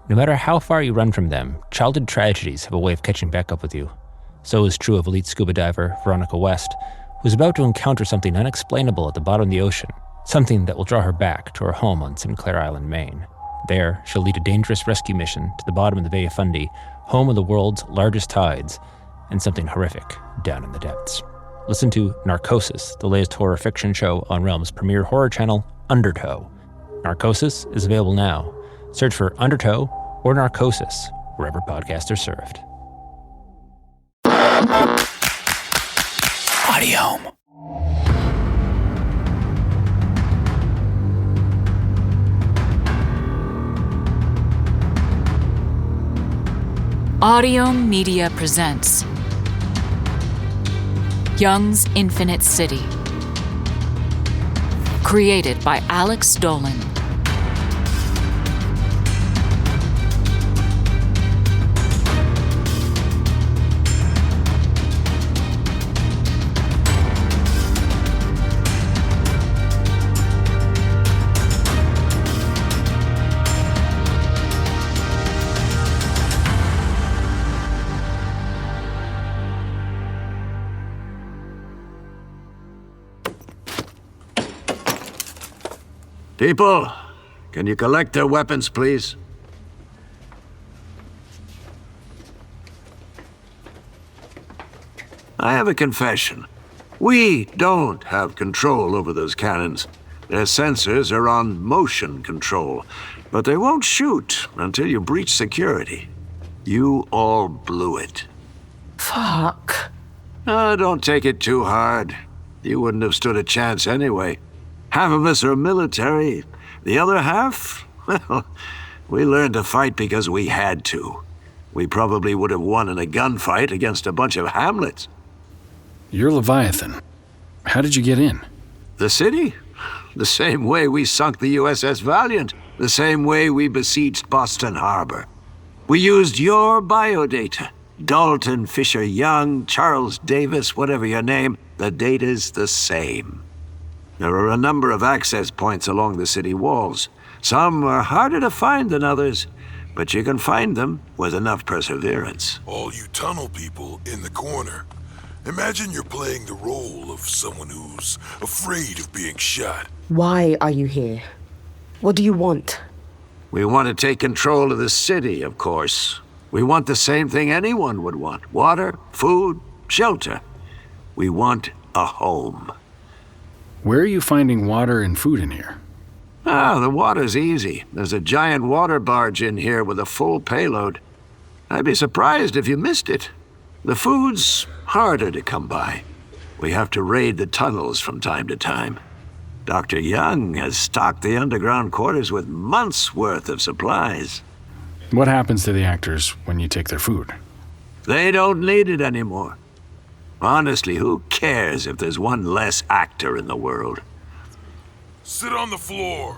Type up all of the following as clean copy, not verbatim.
No matter how far you run from them, childhood tragedies have a way of catching back up with you. So is true of elite scuba diver Veronica West, who's about to encounter something unexplainable at the bottom of the ocean, something that will draw her back to her home on Sinclair Island, Maine. There, she'll lead a dangerous rescue mission to the bottom of the Bay of Fundy, home of the world's largest tides, and something horrific down in the depths. Listen to Narcosis, the latest horror fiction show on Realm's premier horror channel, Undertow. Narcosis is available now. Search for Undertow or Narcosis wherever podcasts are served. Audiohm. Audiohm Media presents Young's Infinite City. Created by Alex Dolan. People, can you collect their weapons, please? I have a confession. We don't have control over those cannons. Their sensors are on motion control, but they won't shoot until you breach security. You all blew it. Fuck. Don't take it too hard. You wouldn't have stood a chance anyway. Half of us are military. The other half? Well, we learned to fight because we had to. We probably would have won in a gunfight against a bunch of hamlets. You're Leviathan. How did you get in? The city? The same way we sunk the USS Valiant. The same way we besieged Boston Harbor. We used your biodata. Dalton, Fisher Young, Charles Davis, whatever your name, the data's the same. There are a number of access points along the city walls. Some are harder to find than others, but you can find them with enough perseverance. All you tunnel people in the corner. Imagine you're playing the role of someone who's afraid of being shot. Why are you here? What do you want? We want to take control of the city, of course. We want the same thing anyone would want. Water, food, shelter. We want a home. Where are you finding water and food in here? The water's easy. There's a giant water barge in here with a full payload. I'd be surprised if you missed it. The food's harder to come by. We have to raid the tunnels from time to time. Dr. Young has stocked the underground quarters with months' worth of supplies. What happens to the actors when you take their food? They don't need it anymore. Honestly, who cares if there's one less actor in the world? Sit on the floor.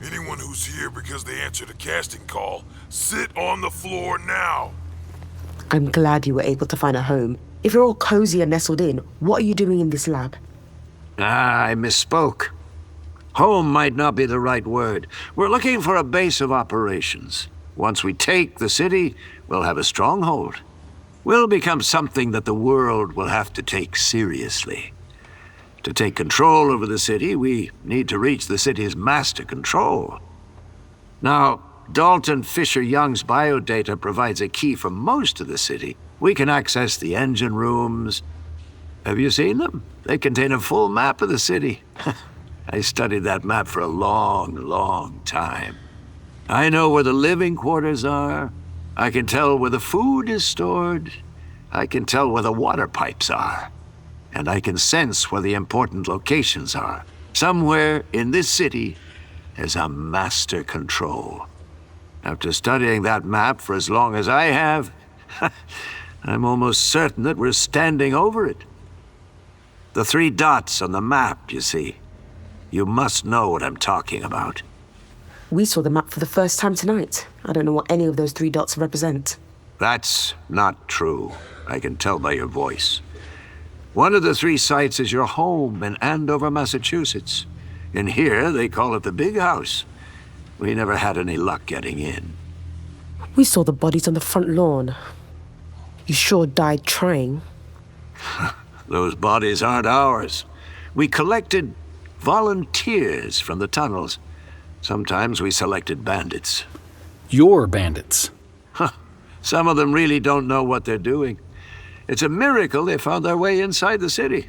Anyone who's here because they answered a casting call, sit on the floor now. I'm glad you were able to find a home. If you're all cozy and nestled in, what are you doing in this lab? I misspoke. Home might not be the right word. We're looking for a base of operations. Once we take the city, we'll have a stronghold. We'll become something that the world will have to take seriously. To take control over the city, we need to reach the city's master control. Now, Dalton Fisher Young's biodata provides a key for most of the city. We can access the engine rooms. Have you seen them? They contain a full map of the city. I studied that map for a long, long time. I know where the living quarters are. I can tell where the food is stored. I can tell where the water pipes are. And I can sense where the important locations are. Somewhere in this city is a master control. After studying that map for as long as I have, I'm almost certain that we're standing over it. The 3 dots on the map, you see. You must know what I'm talking about. We saw the map for the first time tonight. I don't know what any of those 3 dots represent. That's not true. I can tell by your voice. One of the 3 sites is your home in Andover, Massachusetts. In here, they call it the Big House. We never had any luck getting in. We saw the bodies on the front lawn. You sure died trying. Those bodies aren't ours. We collected volunteers from the tunnels. Sometimes we selected bandits. Your bandits. Some of them really don't know what they're doing. It's a miracle they found their way inside the city.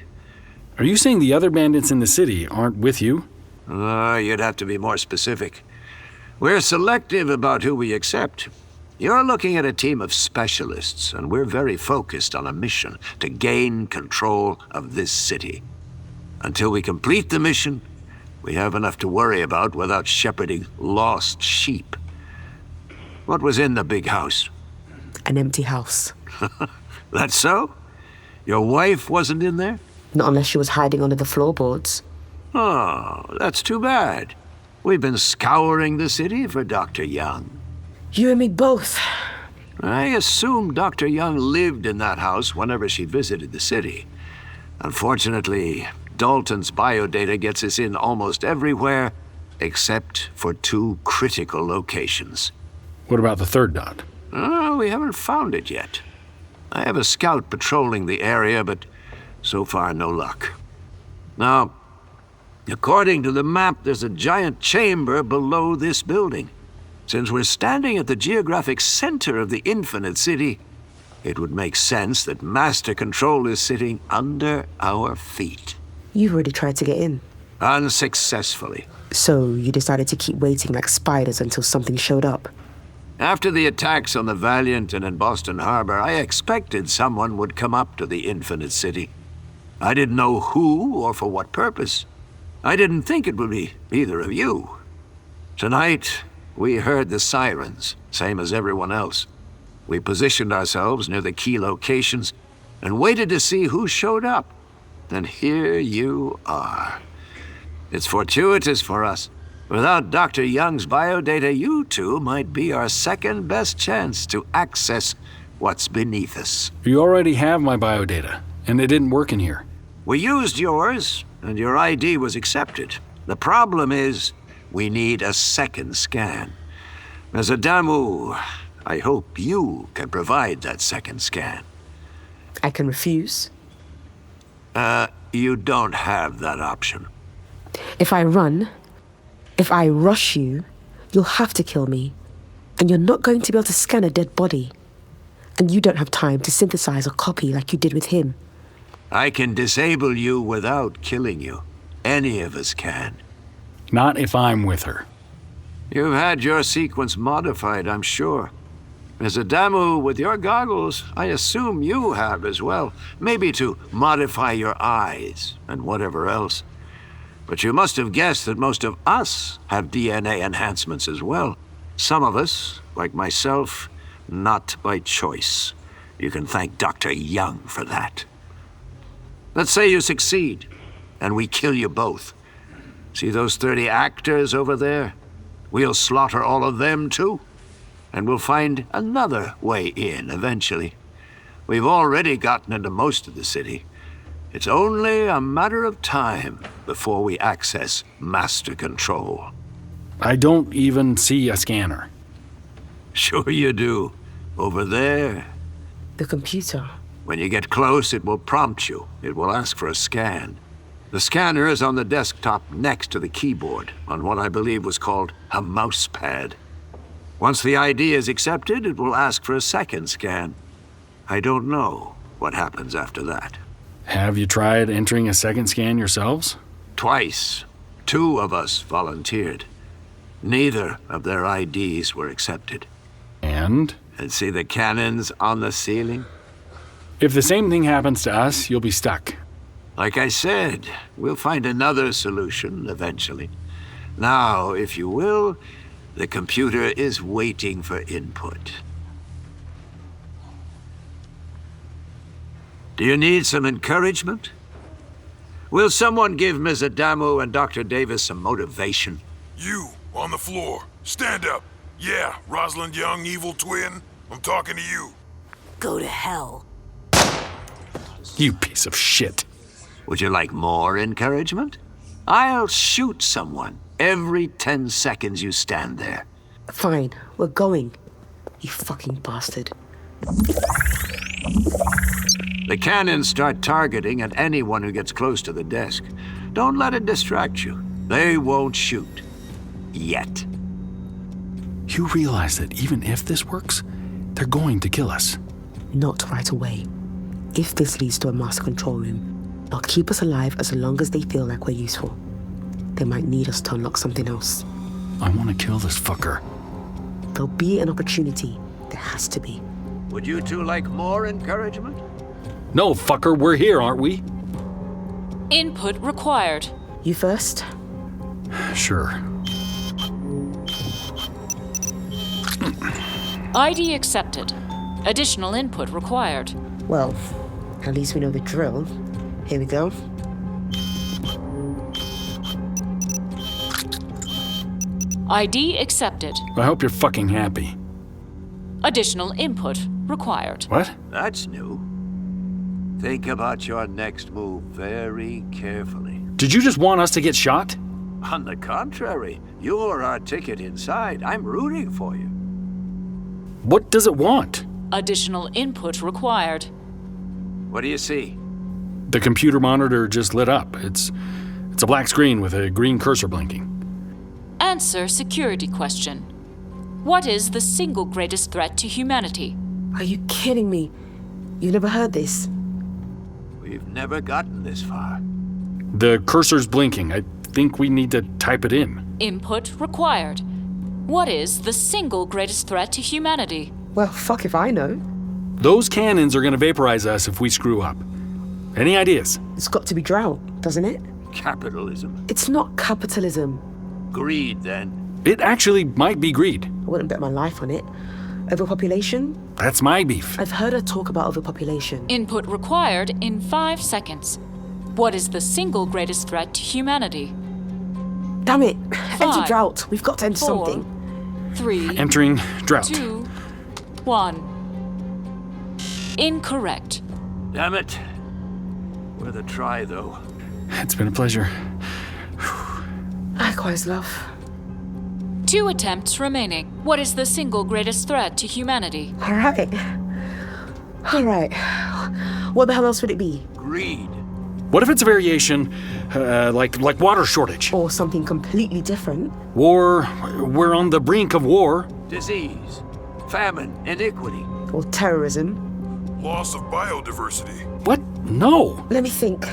Are you saying the other bandits in the city aren't with you? You'd have to be more specific. We're selective about who we accept. You're looking at a team of specialists, and we're very focused on a mission to gain control of this city. Until we complete the mission, we have enough to worry about without shepherding lost sheep. What was in the big house? An empty house. That's so? Your wife wasn't in there? Not unless she was hiding under the floorboards. Oh, that's too bad. We've been scouring the city for Dr. Young. You and me both. I assume Dr. Young lived in that house whenever she visited the city. Unfortunately, Dalton's biodata gets us in almost everywhere, except for 2 critical locations. What about the third dot? We haven't found it yet. I have a scout patrolling the area, but so far no luck. Now, according to the map, there's a giant chamber below this building. Since we're standing at the geographic center of the Infinite City, it would make sense that Master Control is sitting under our feet. You've already tried to get in. Unsuccessfully. So you decided to keep waiting like spiders until something showed up. After the attacks on the Valiant and in Boston Harbor, I expected someone would come up to the Infinite City. I didn't know who or for what purpose. I didn't think it would be either of you. Tonight, we heard the sirens, same as everyone else. We positioned ourselves near the key locations and waited to see who showed up. And here you are. It's fortuitous for us. Without Dr. Young's biodata, you two might be our second best chance to access what's beneath us. You already have my biodata, and it didn't work in here. We used yours, and your ID was accepted. The problem is, we need a second scan. As Adamu, I hope you can provide that second scan. I can refuse. You don't have that option. If I rush you, you'll have to kill me. And you're not going to be able to scan a dead body. And you don't have time to synthesize a copy like you did with him. I can disable you without killing you. Any of us can. Not if I'm with her. You've had your sequence modified, I'm sure. As Adamu, with your goggles, I assume you have as well. Maybe to modify your eyes and whatever else. But you must have guessed that most of us have DNA enhancements as well. Some of us, like myself, not by choice. You can thank Dr. Young for that. Let's say you succeed, and we kill you both. See those 30 actors over there? We'll slaughter all of them too. And we'll find another way in eventually. We've already gotten into most of the city. It's only a matter of time before we access Master Control. I don't even see a scanner. Sure you do. Over there. The computer. When you get close, it will prompt you. It will ask for a scan. The scanner is on the desktop next to the keyboard, on what I believe was called a mouse pad. Once the ID is accepted, it will ask for a second scan. I don't know what happens after that. Have you tried entering a second scan yourselves? Twice. 2 of us volunteered. Neither of their IDs were accepted. And? And see the cannons on the ceiling? If the same thing happens to us, you'll be stuck. Like I said, we'll find another solution eventually. Now, if you will, the computer is waiting for input. Do you need some encouragement? Will someone give Ms. Adamu and Dr. Davis some motivation? You, on the floor. Stand up. Yeah, Rosalind Young, evil twin. I'm talking to you. Go to hell. You piece of shit. Would you like more encouragement? I'll shoot someone every 10 seconds you stand there. Fine, we're going. You fucking bastard. The cannons start targeting at anyone who gets close to the desk. Don't let it distract you. They won't shoot. Yet. You realize that even if this works, they're going to kill us. Not right away. If this leads to a master control room, they'll keep us alive as long as they feel like we're useful. They might need us to unlock something else. I want to kill this fucker. There'll be an opportunity. There has to be. Would you two like more encouragement? No, fucker, we're here, aren't we? Input required. You first? Sure. ID accepted. Additional input required. Well, at least we know the drill. Here we go. ID accepted. I hope you're fucking happy. Additional input required. What? That's new. Think about your next move very carefully. Did you just want us to get shot? On the contrary, you're our ticket inside. I'm rooting for you. What does it want? Additional input required. What do you see? The computer monitor just lit up. It's a black screen with a green cursor blinking. Answer security question. What is the single greatest threat to humanity? Are you kidding me? You never heard this? We've never gotten this far. The cursor's blinking. I think we need to type it in. Input required. What is the single greatest threat to humanity? Well, fuck if I know. Those cannons are gonna vaporize us if we screw up. Any ideas? It's got to be drought, doesn't it? Capitalism. It's not capitalism. Greed, then. It actually might be greed. I wouldn't bet my life on it. Overpopulation? That's my beef. I've heard her talk about overpopulation. Input required in 5 seconds. What is the single greatest threat to humanity? Damn it! Enter 5, drought. We've got to enter 4, something. 3, Entering drought. 2, 1. Incorrect. Damn it. Worth a try, though. It's been a pleasure. Likewise, love. 2 attempts remaining. What is the single greatest threat to humanity? All right. What the hell else would it be? Greed. What if it's a variation, like water shortage? Or something completely different? War, we're on the brink of war. Disease. Famine. Iniquity. Or terrorism? Loss of biodiversity. What? No. Let me think.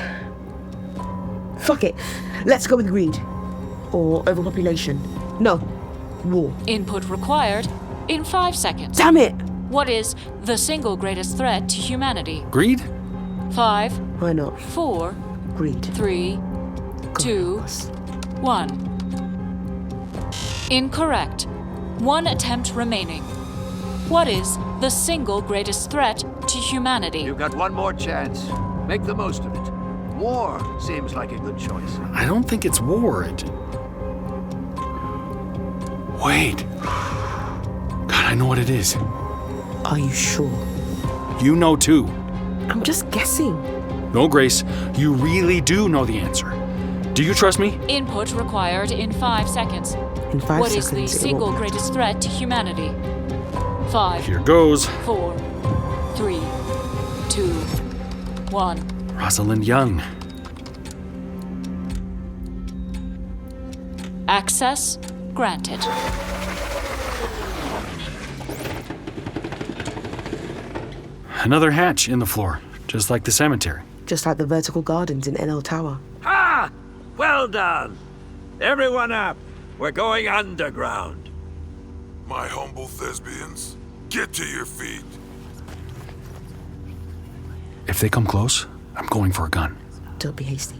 Fuck it. Let's go with greed. Or overpopulation. No. War. Input required in 5 seconds. Damn it! What is the single greatest threat to humanity? Greed? 5, Why not? 4, Greed. 3, 2, 1. Incorrect. 1 attempt remaining. What is the single greatest threat to humanity? You've got one more chance. Make the most of it. War seems like a good choice. I don't think it's war. Wait. God, I know what it is. Are you sure? You know too. I'm just guessing. No, Grace, you really do know the answer. Do you trust me? Input required in 5 seconds. In 5 What is seconds, the it single won't. greatest threat to humanity? 5, Here goes. 4, 3, 2, 1. Rosalind Young. Access granted. Another hatch in the floor, just like the cemetery. Just like the vertical gardens in NL Tower. Ha! Well done. Everyone up. We're going underground. My humble thespians, get to your feet. If they come close, I'm going for a gun. Don't be hasty.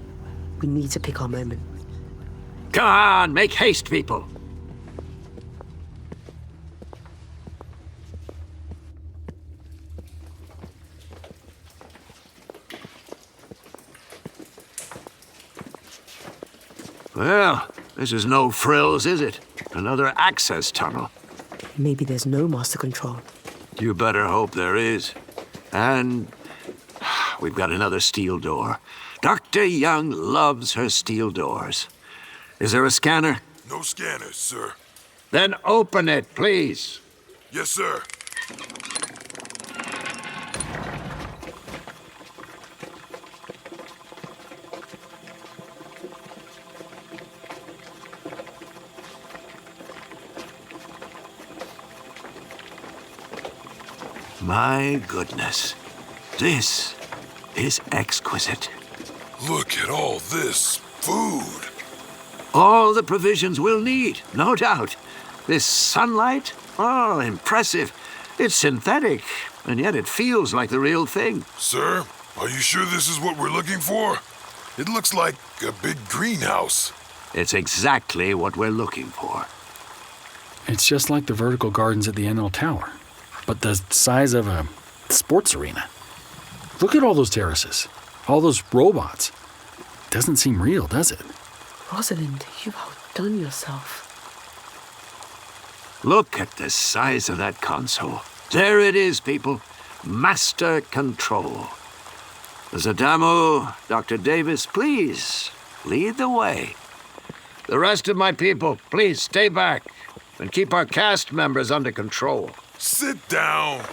We need to pick our moment. Come on, make haste, people. Well, this is no frills, is it? Another access tunnel. Maybe there's no master control. You better hope there is. And we've got another steel door. Dr. Young loves her steel doors. Is there a scanner? No scanners, sir. Then open it, please. Yes, sir. My goodness. This is exquisite. Look at all this food. All the provisions we'll need, no doubt. This sunlight, oh, impressive. It's synthetic, and yet it feels like the real thing. Sir, are you sure this is what we're looking for? It looks like a big greenhouse. It's exactly what we're looking for. It's just like the vertical gardens at the NL Tower, but the size of a sports arena. Look at all those terraces, all those robots. Doesn't seem real, does it? Rosalind, you've outdone yourself. Look at the size of that console. There it is, people. Master control. Adamu, Dr. Davis, please lead the way. The rest of my people, please stay back and keep our cast members under control. Sit down.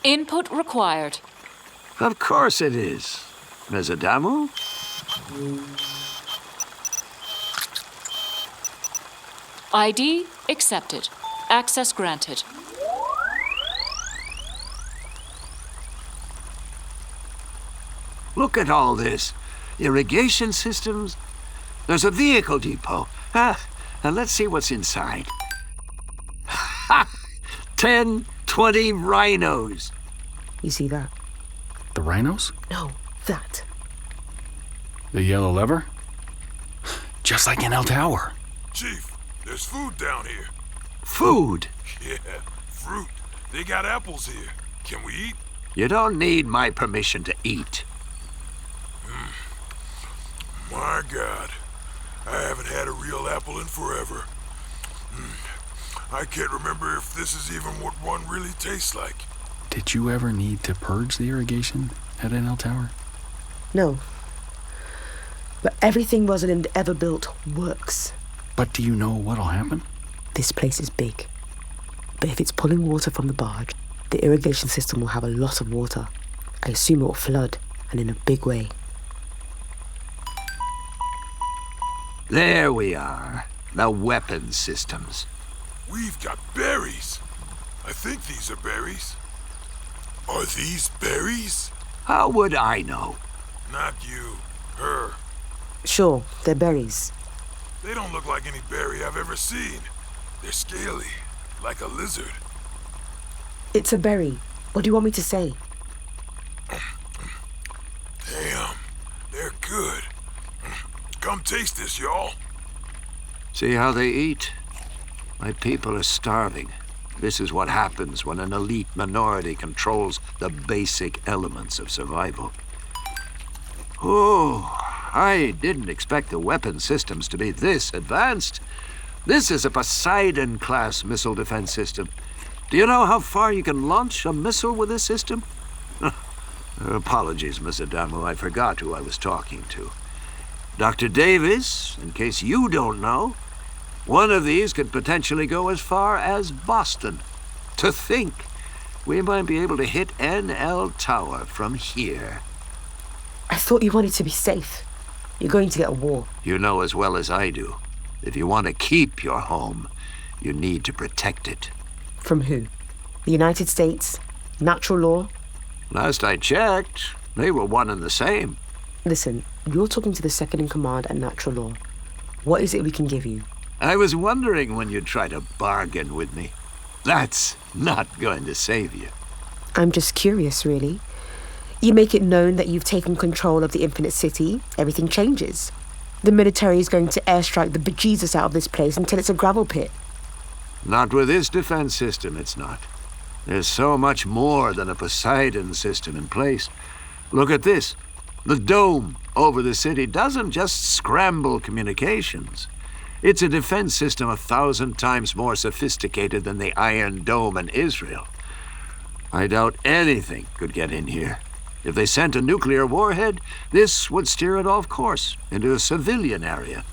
Input required. Of course it is. Ms. Adamu? ID accepted. Access granted. Look at all this. Irrigation systems. There's a vehicle depot. And let's see what's inside. Ha! 10, 20 rhinos. You see that? The rhinos? No, that. The yellow lever? Just like NL Tower. Chief, there's food down here. Food? Yeah, fruit. They got apples here. Can we eat? You don't need my permission to eat. My God. I haven't had a real apple in forever. I can't remember if this is even what one really tastes like. Did you ever need to purge the irrigation at NL Tower? No. But everything Rosalind ever built works. But do you know what'll happen? This place is big. But if it's pulling water from the barge, the irrigation system will have a lot of water. I assume it will flood, and in a big way. There we are. The weapon systems. We've got berries. I think these are berries. Are these berries? How would I know? Not you. Her. Sure, they're berries. They don't look like any berry I've ever seen. They're scaly, like a lizard. It's a berry. What do you want me to say? Damn, they're good. Come taste this, y'all. See how they eat? My people are starving. This is what happens when an elite minority controls the basic elements of survival. Oh, I didn't expect the weapon systems to be this advanced. This is a Poseidon-class missile defense system. Do you know how far you can launch a missile with this system? Apologies, Miss Adamu, I forgot who I was talking to. Dr. Davis, in case you don't know, one of these could potentially go as far as Boston. To think, we might be able to hit NL Tower from here. I thought you wanted to be safe. You're going to get a war. You know as well as I do. If you want to keep your home, you need to protect it. From who? The United States? Natural law? Last I checked, they were one and the same. Listen, you're talking to the second-in-command at Natural Law. What is it we can give you? I was wondering when you'd try to bargain with me. That's not going to save you. I'm just curious, really. You make it known that you've taken control of the Infinite City, everything changes. The military is going to airstrike the bejesus out of this place until it's a gravel pit. Not with this defense system, it's not. There's so much more than a Poseidon system in place. Look at this. The dome over the city doesn't just scramble communications. It's a defense system 1,000 times more sophisticated than the Iron Dome in Israel. I doubt anything could get in here. If they sent a nuclear warhead, this would steer it off course into a civilian area.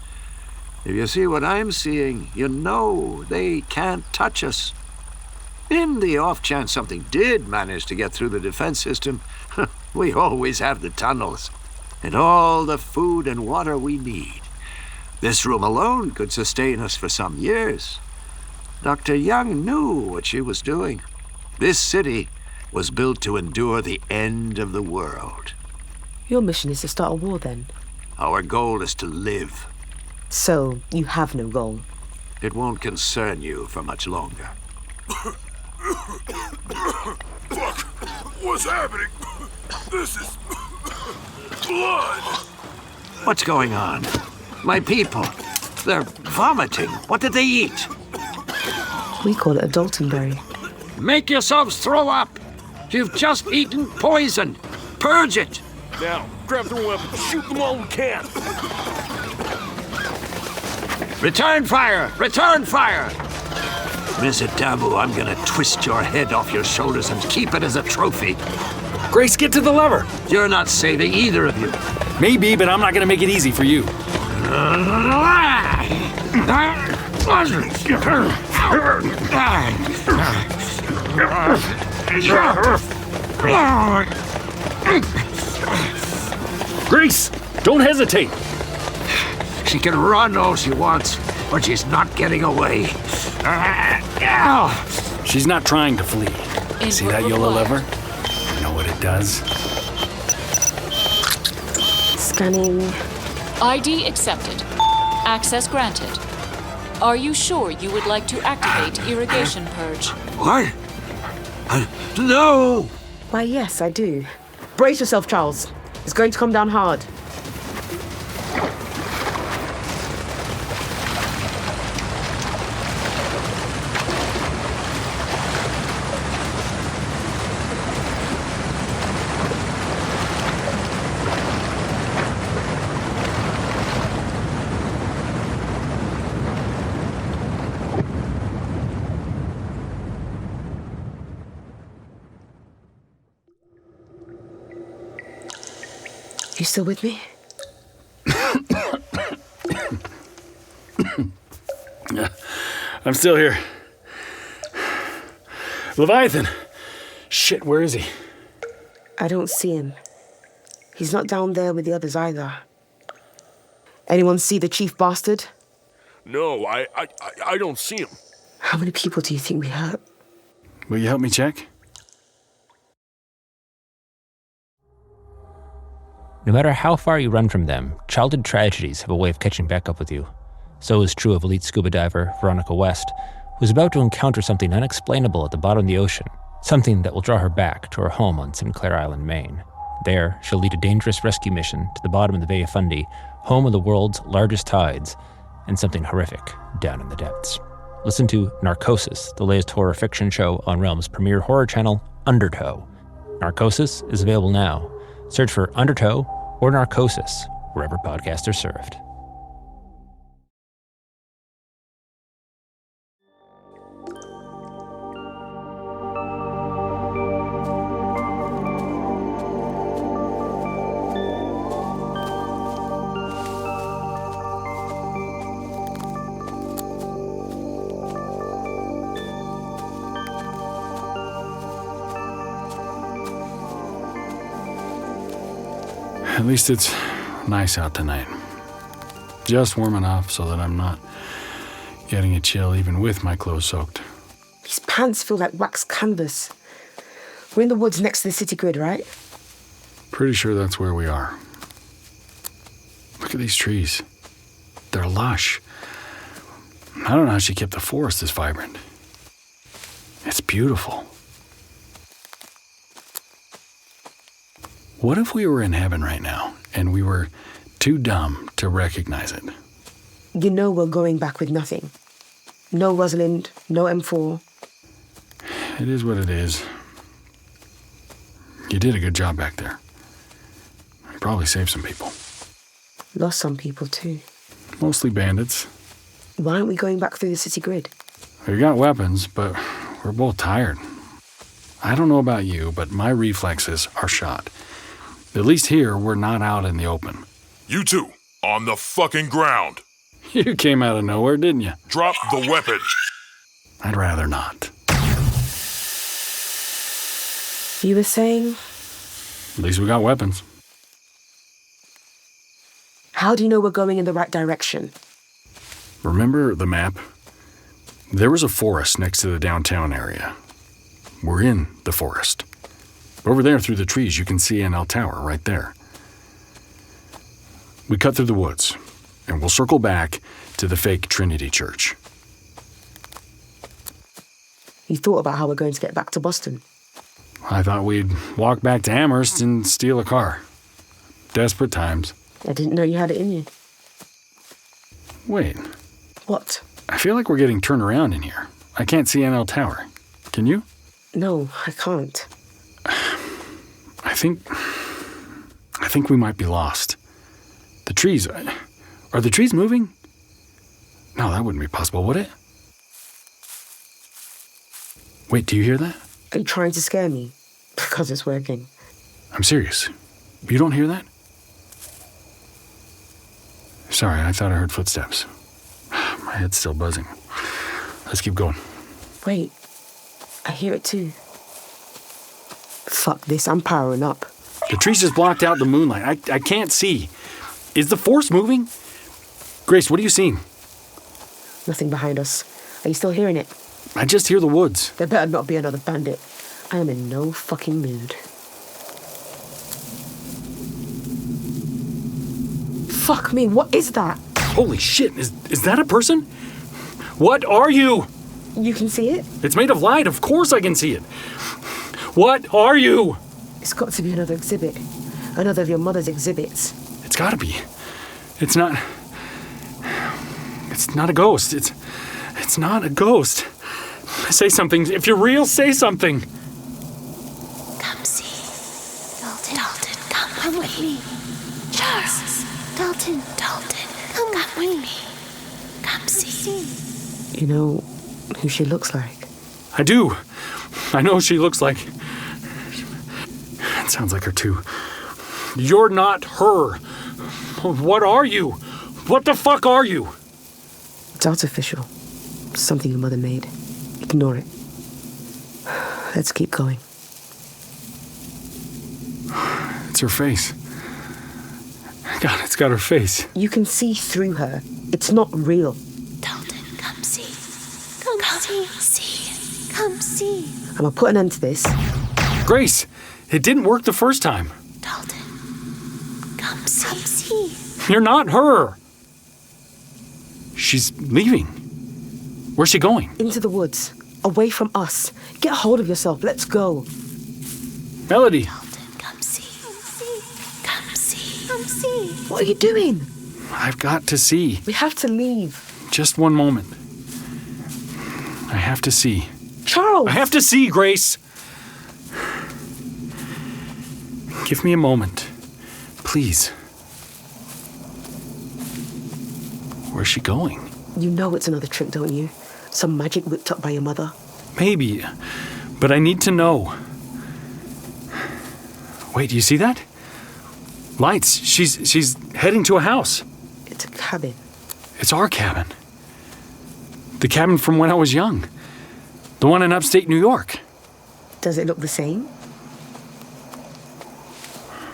If you see what I'm seeing, you know they can't touch us. In the off chance something did manage to get through the defense system, we always have the tunnels and all the food and water we need. This room alone could sustain us for some years. Dr. Young knew what she was doing. This city was built to endure the end of the world. Your mission is to start a war, then? Our goal is to live. So, you have no goal? It won't concern you for much longer. Fuck! What's happening? This is... blood! What's going on? My people. They're vomiting. What did they eat? We call it a Daltonberry. Make yourselves throw up! You've just eaten poison! Purge it! Now, grab their weapons. Shoot them all we can. Return fire! Return fire! Miss Adamu, I'm gonna twist your head off your shoulders and keep it as a trophy. Grace, get to the lever. You're not saving either of you. Maybe, but I'm not gonna make it easy for you. Grace, don't hesitate. She can run all she wants, but she's not getting away. She's not trying to flee. See that yellow lever? You know what it does? Scanning. ID accepted. Access granted. Are you sure you would like to activate irrigation purge? What? No! Why, yes, I do. Brace yourself, Charles. It's going to come down hard. You still with me? I'm still here. Leviathan! Shit, where is he? I don't see him. He's not down there with the others either. Anyone see the chief bastard? No, I don't see him. How many people do you think we hurt? Will you help me check? No matter how far you run from them, childhood tragedies have a way of catching back up with you. So is true of elite scuba diver Veronica West, who's about to encounter something unexplainable at the bottom of the ocean, something that will draw her back to her home on Sinclair Island, Maine. There, she'll lead a dangerous rescue mission to the bottom of the Bay of Fundy, home of the world's largest tides, and something horrific down in the depths. Listen to Narcosis, the latest horror fiction show on Realm's premier horror channel, Undertow. Narcosis is available now. Search for Undertow or Narcosis wherever podcasts are served. At least it's nice out tonight. Just warm enough so that I'm not getting a chill even with my clothes soaked. These pants feel like wax canvas. We're in the woods next to the city grid, right? Pretty sure that's where we are. Look at these trees. They're lush. I don't know how she kept the forest this vibrant. It's beautiful. What if we were in heaven right now and we were too dumb to recognize it? You know we're going back with nothing. No Rosalind, no M4. It is what it is. You did a good job back there. You probably saved some people. Lost some people too. Mostly bandits. Why aren't we going back through the city grid? We got weapons, but we're both tired. I don't know about you, but my reflexes are shot. At least here, we're not out in the open. You two, on the fucking ground. You came out of nowhere, didn't you? Drop the weapon. I'd rather not. You were saying? At least we got weapons. How do you know we're going in the right direction? Remember the map? There was a forest next to the downtown area. We're in the forest. Over there through the trees, you can see NL Tower right there. We cut through the woods, and we'll circle back to the fake Trinity Church. You thought about how we're going to get back to Boston? I thought we'd walk back to Amherst and steal a car. Desperate times. I didn't know you had it in you. Wait, What? I feel like we're getting turned around in here. I can't see NL Tower. Can you? No, I can't. I think we might be lost. The trees... Are the trees moving? No, that wouldn't be possible, would it? Wait, do you hear that? Are you trying to scare me? Because it's working. I'm serious. You don't hear that? Sorry, I thought I heard footsteps. My head's still buzzing. Let's keep going. Wait, I hear it too. Fuck this, I'm powering up. The trees just blocked out the moonlight. I can't see. Is the force moving? Grace, what are you seeing? Nothing behind us. Are you still hearing it? I just hear the woods. There better not be another bandit. I am in no fucking mood. Fuck me, what is that? Holy shit, is that a person? What are you? You can see it? It's made of light, of course I can see it. What are you? It's got to be another exhibit. Another of your mother's exhibits. It's gotta be. It's not a ghost. It's not a ghost. Say something. If you're real, say something. Come see. Dalton, come with me. Charles. Dalton, come with me. Come see. You know who she looks like? I do. I know who she looks like. It sounds like her too. You're not her. What are you? What the fuck are you? It's artificial. Something your mother made. Ignore it. Let's keep going. It's her face. God, it's got her face. You can see through her. It's not real. Dalton, come see. Come see. Come see. I'm gonna put an end to this. Grace, it didn't work the first time. Dalton, come see. You're not her. She's leaving. Where's she going? Into the woods. Away from us. Get hold of yourself. Let's go. Melody. Dalton, come see. Come see. Come see. What are you doing? I've got to see. We have to leave. Just one moment. I have to see. Charles! I have to see, Grace. Give me a moment. Please. Where's she going? You know it's another trick, don't you? Some magic whipped up by your mother. Maybe, but I need to know. Wait, do you see that? Lights. She's heading to a house. It's a cabin. It's our cabin. The cabin from when I was young. The one in upstate New York. Does it look the same?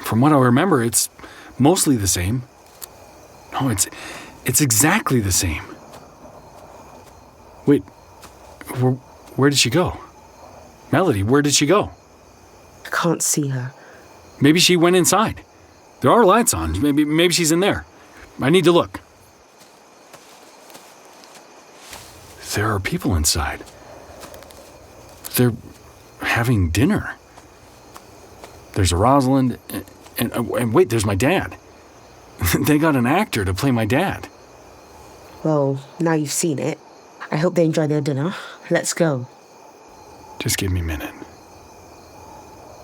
From what I remember, it's mostly the same. No, it's exactly the same. Wait, where did she go? Melody, where did she go? I can't see her. Maybe she went inside. There are lights on. Maybe she's in there. I need to look. There are people inside. They're having dinner. There's a Rosalind, and wait, there's my dad. They got an actor to play my dad. Well, now you've seen it. I hope they enjoy their dinner. Let's go. Just give me a minute.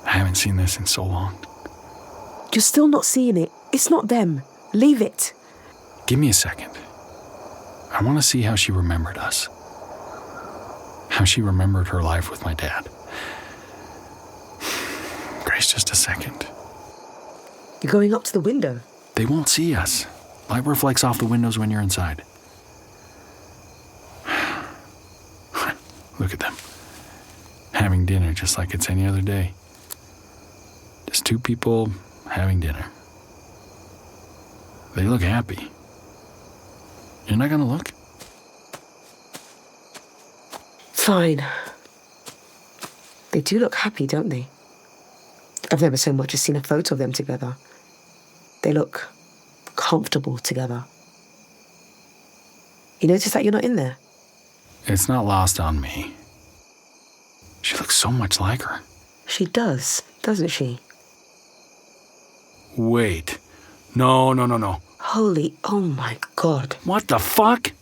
I haven't seen this in so long. You're still not seeing it. It's not them. Leave it. Give me a second. I want to see how she remembered us. How she remembered her life with my dad. Grace, just a second. You're going up to the window. They won't see us. Light reflects off the windows when you're inside. Look at them. Having dinner just like it's any other day. Just two people having dinner. They look happy. You're not gonna look? Fine. They do look happy, don't they? I've never so much as seen a photo of them together. They look comfortable together. You notice that you're not in there? It's not lost on me. She looks so much like her. She does, doesn't she? Wait. No. Holy, oh my God. What the fuck?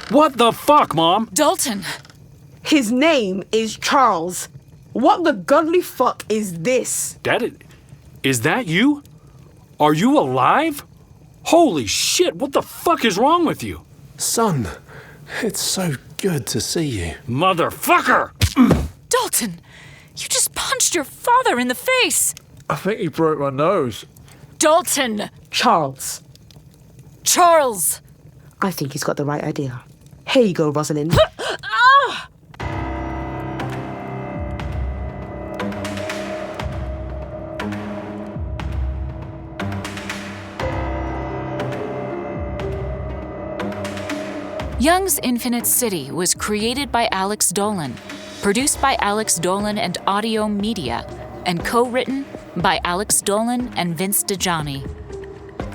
What the fuck, Mom? Dalton! His name is Charles. What the godly fuck is this? Is that you? Are you alive? Holy shit, what the fuck is wrong with you? Son, it's so good to see you. Motherfucker! Dalton! You just punched your father in the face! I think he broke my nose. Dalton! Charles. Charles! I think he's got the right idea. Here you go, Rosalind. Young's Infinite City was created by Alex Dolan, produced by Alex Dolan and Audiohm Media, and co-written by Alex Dolan and Vince Dajani.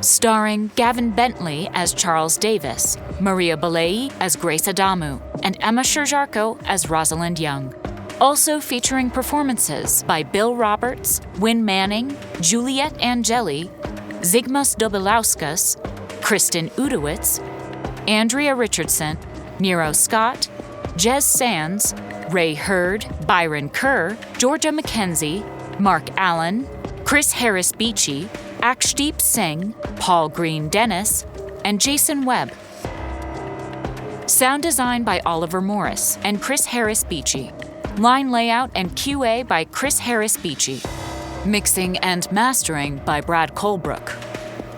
Starring Gavin Bentley as Charles Davis, Maria Gbeleyi as Grace Adamu, and Emma Sherr-Ziarko as Rosalind Young. Also featuring performances by Bill Roberts, Winn Manning, Juliette Angeli, Zigmas Dobiliauskas, Kristen Udowitz, Andrea Richardson, Nero Scott, Jez Sands, Ray Hurd, Byron Kerr, Georgia McKenzie, Mark Allen, Chris Harris-Beechey, Akshdeep Singh, Paul Greene-Dennis, and Jason Webb. Sound design by Oliver Morris and Chris Harris-Beechey. Line layout and QA by Chris Harris-Beechey. Mixing and mastering by Brad Colbrook.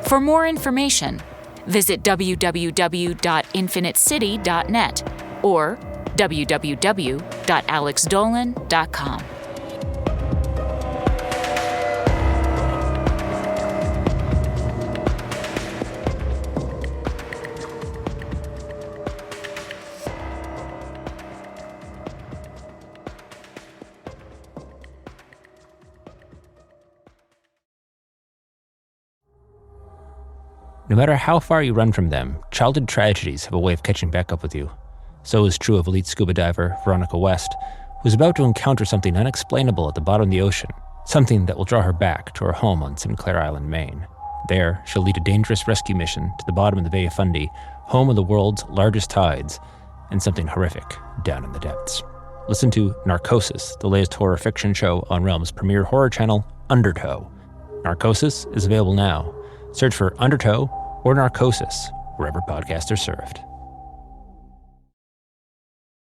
For more information, visit www.infinitecity.net or www.alexdolan.com. No matter how far you run from them, childhood tragedies have a way of catching back up with you. So is true of elite scuba diver Veronica West, who's about to encounter something unexplainable at the bottom of the ocean, something that will draw her back to her home on Sinclair Island, Maine. There, she'll lead a dangerous rescue mission to the bottom of the Bay of Fundy, home of the world's largest tides, and something horrific down in the depths. Listen to Narcosis, the latest horror fiction show on Realm's premier horror channel, Undertow. Narcosis is available now. Search for Undertow or Narcosis wherever podcasts are served.